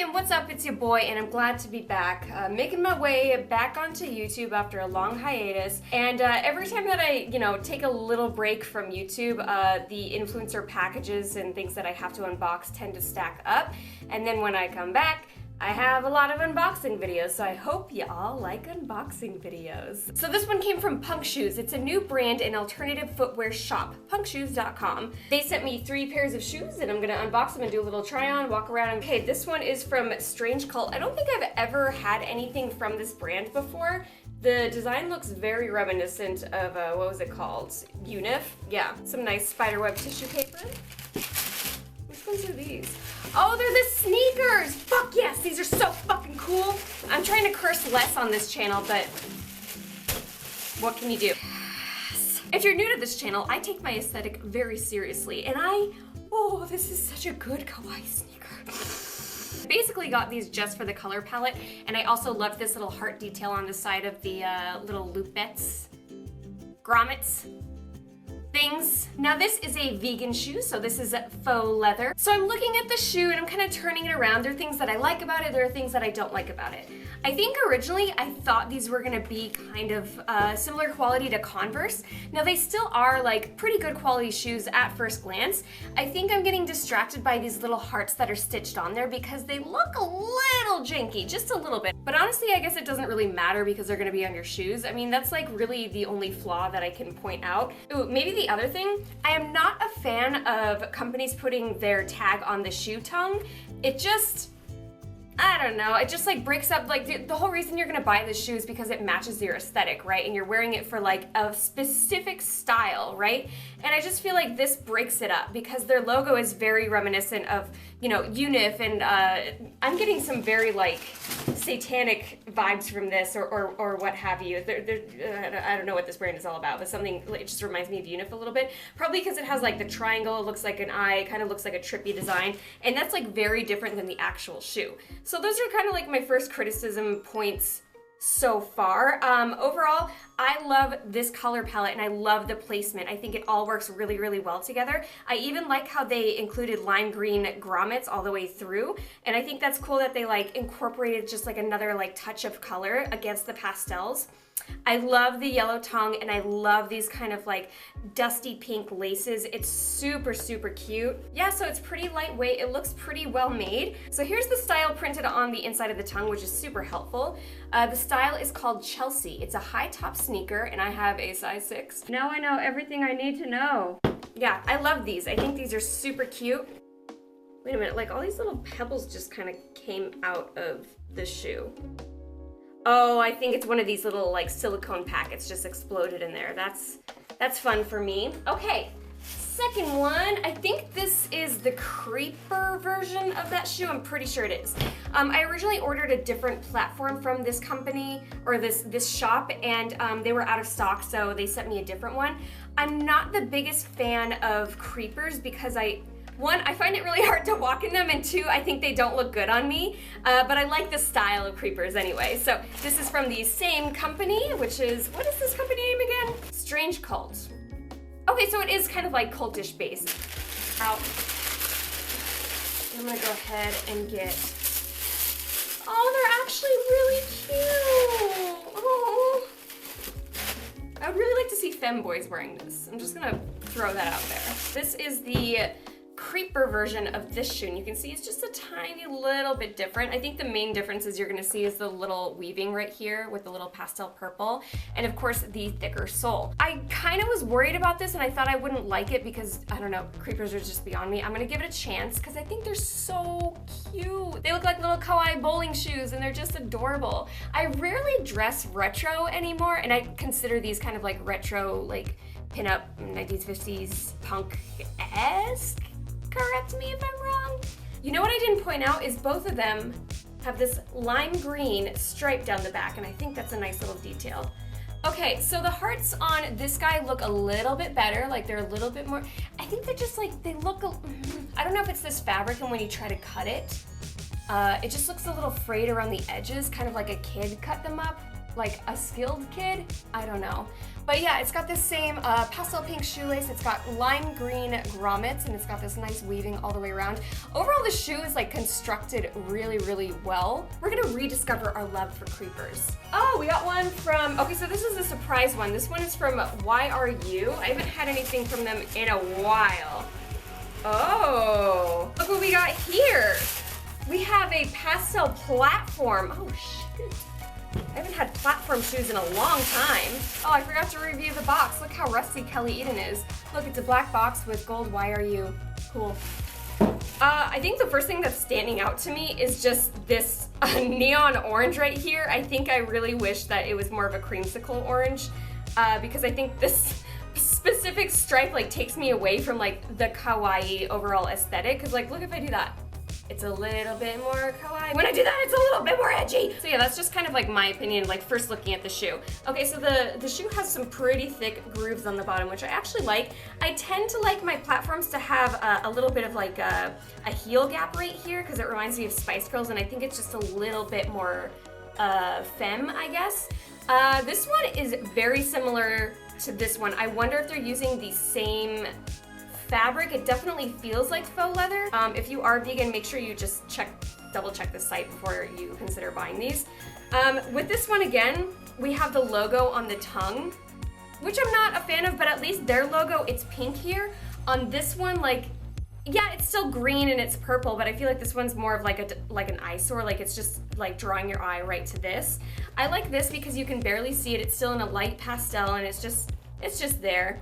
and what's up? It's your boy, and I'm glad to be back. Making my way back onto YouTube after a long hiatus. And every time that I, take a little break from YouTube, the influencer packages and things that I have to unbox tend to stack up. And then when I come back, I have a lot of unboxing videos, so I hope you all like unboxing videos. So this one came from Punk Shoes. It's a new brand and alternative footwear shop, punkshoes.com. They sent me 3 pairs of shoes and I'm gonna unbox them and do a little try on, walk around. Okay, this one is from Strange Cult. I don't think I've ever had anything from this brand before. The design looks very reminiscent of, what was it called? Unif? Yeah, some nice spiderweb tissue paper. Which ones are these? Oh, they're the sneakers! Fuck yes, these are so fucking cool. I'm trying to curse less on this channel, but what can you do? Yes. If you're new to this channel, I take my aesthetic very seriously, and this is such a good Kawaii sneaker. Basically got these just for the color palette, and I also love this little heart detail on the side of the little loopets, grommets things. Now this is a vegan shoe, so this is faux leather. So I'm looking at the shoe and I'm kind of turning it around. There are things that I like about it, there are things that I don't like about it. I think originally I thought these were gonna be kind of similar quality to Converse. Now they still are like pretty good quality shoes at first glance. I think I'm getting distracted by these little hearts that are stitched on there because they look a little janky, just a little bit. But honestly, I guess it doesn't really matter because they're gonna be on your shoes. I mean, that's like really the only flaw that I can point out. Ooh, maybe the other thing, I am not a fan of companies putting their tag on the shoe tongue. It just, I don't know, it just like breaks up, like the whole reason you're gonna buy this shoe is because it matches your aesthetic, right? And you're wearing it for like a specific style, right? And I just feel like this breaks it up because their logo is very reminiscent of, Unif, and I'm getting some very like satanic vibes from this or what have you. I don't know what this brand is all about, but it just reminds me of Unif a little bit. Probably because it has like the triangle, it looks like an eye, kind of looks like a trippy design, and that's like very different than the actual shoe. So those are kind of like my first criticism points so far. Overall, I love this color palette and I love the placement. I think it all works really, really well together. I even like how they included lime green grommets all the way through, and I think that's cool that they like incorporated just like another like touch of color against the pastels. I love the yellow tongue and I love these kind of like dusty pink laces. It's super, super cute. Yeah, so it's pretty lightweight. It looks pretty well made. So here's the style printed on the inside of the tongue, which is super helpful. The style is called Chelsea. It's a high top sneaker and I have a size 6. Now I know everything I need to know. Yeah, I love these. I think these are super cute. Wait a minute, like all these little pebbles just kind of came out of the shoe. Oh, I think it's one of these little like silicone packets just exploded in there. That's fun for me. Okay, second one. I think this is the creeper version of that shoe. I'm pretty sure it is. I originally ordered a different platform from this company or this shop, and they were out of stock, so they sent me a different one. I'm not the biggest fan of creepers because one, I find it really hard to walk in them, and 2, I think they don't look good on me, but I like the style of creepers anyway. So this is from the same company, which is, what is this company name again? Strange Cult. Okay, so it is kind of like cultish based. Out. I'm gonna go ahead and get, oh, they're actually really cute. Oh. I would really like to see femboys wearing this. I'm just gonna throw that out there. This is the creeper version of this shoe, and you can see it's just a tiny little bit different. I think the main differences you're going to see is the little weaving right here with the little pastel purple, and of course the thicker sole. I kind of was worried about this and I thought I wouldn't like it because, I don't know, creepers are just beyond me. I'm going to give it a chance because I think they're so cute. They look like little kawaii bowling shoes and they're just adorable. I rarely dress retro anymore, and I consider these kind of like retro, like pinup 1950s punk-esque. Correct me if I'm wrong. You know what I didn't point out is both of them have this lime green stripe down the back, and I think that's a nice little detail. Okay, so the hearts on this guy look a little bit better, like they're a little bit more, I think they're just like, they look, I don't know if it's this fabric and when you try to cut it, it just looks a little frayed around the edges, kind of like a kid cut them up. like a skilled kid? I don't know. But yeah, it's got this same pastel pink shoelace. It's got lime green grommets, and it's got this nice weaving all the way around. Overall, the shoe is like constructed really, really well. We're gonna rediscover our love for creepers. Oh, we got one from, okay, so this is a surprise one. This one is from Why Are You? I haven't had anything from them in a while. Oh, look what we got here. We have a pastel platform. Oh, shit. I haven't had platform shoes in a long time. Oh, I forgot to review the box. Look how rusty Kelly Eden is. Look, it's a black box with gold Why Are You? Cool. I think the first thing that's standing out to me is just this neon orange right here. I think I really wish that it was more of a creamsicle orange because I think this specific stripe like takes me away from like the kawaii overall aesthetic. Cause like, look if I do that. It's a little bit more kawaii. When I do that, it's a little bit more edgy. So yeah, that's just kind of like my opinion, like first looking at the shoe. Okay, so the shoe has some pretty thick grooves on the bottom, which I actually like. I tend to like my platforms to have a little bit of like a heel gap right here because it reminds me of Spice Girls, and I think it's just a little bit more femme, I guess. This one is very similar to this one. I wonder if they're using the same fabric. It definitely feels like faux leather. If you are vegan, make sure you just double check the site before you consider buying these. With this one again, we have the logo on the tongue, which I'm not a fan of, but at least their logo, it's pink here. On this one, like, yeah, it's still green and it's purple, but I feel like this one's more of like an eyesore, like it's just like drawing your eye right to this. I like this because you can barely see it. It's still in a light pastel and it's just there.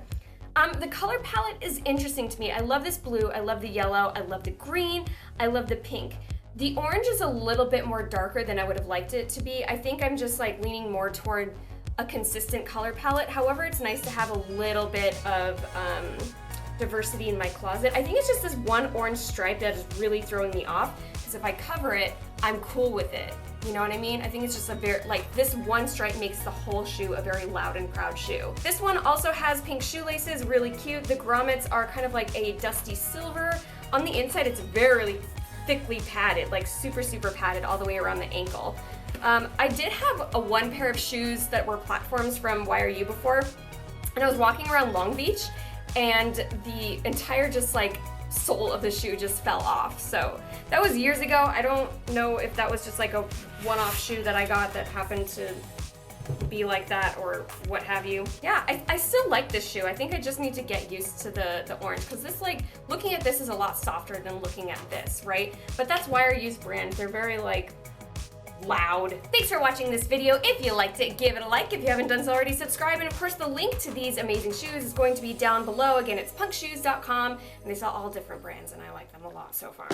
The color palette is interesting to me. I love this blue, I love the yellow, I love the green, I love the pink. The orange is a little bit more darker than I would have liked it to be. I think I'm just like leaning more toward a consistent color palette. However, it's nice to have a little bit of diversity in my closet. I think it's just this one orange stripe that is really throwing me off, because if I cover it, I'm cool with it. You know what I mean? I think it's just a very, like, this one stripe makes the whole shoe a very loud and proud shoe. This one also has pink shoelaces, really cute. The grommets are kind of like a dusty silver. On the inside, it's very thickly padded, like super, super padded all the way around the ankle. I did have one pair of shoes that were platforms from Why Are You before, and I was walking around Long Beach, and the entire just like sole of the shoe just fell off. So that was years ago. I don't know if that was just like a one-off shoe that I got that happened to be like that or what have you. Yeah, I still like this shoe. I think I just need to get used to the orange, because this, like, looking at this is a lot softer than looking at this, right? But that's Why Are You's brand. They're very like loud. Thanks for watching this video. If you liked it, give it a like. If you haven't done so already, subscribe. And of course, the link to these amazing shoes is going to be down below. Again, it's punkshoes.com, and they sell all different brands, and I like them a lot so far.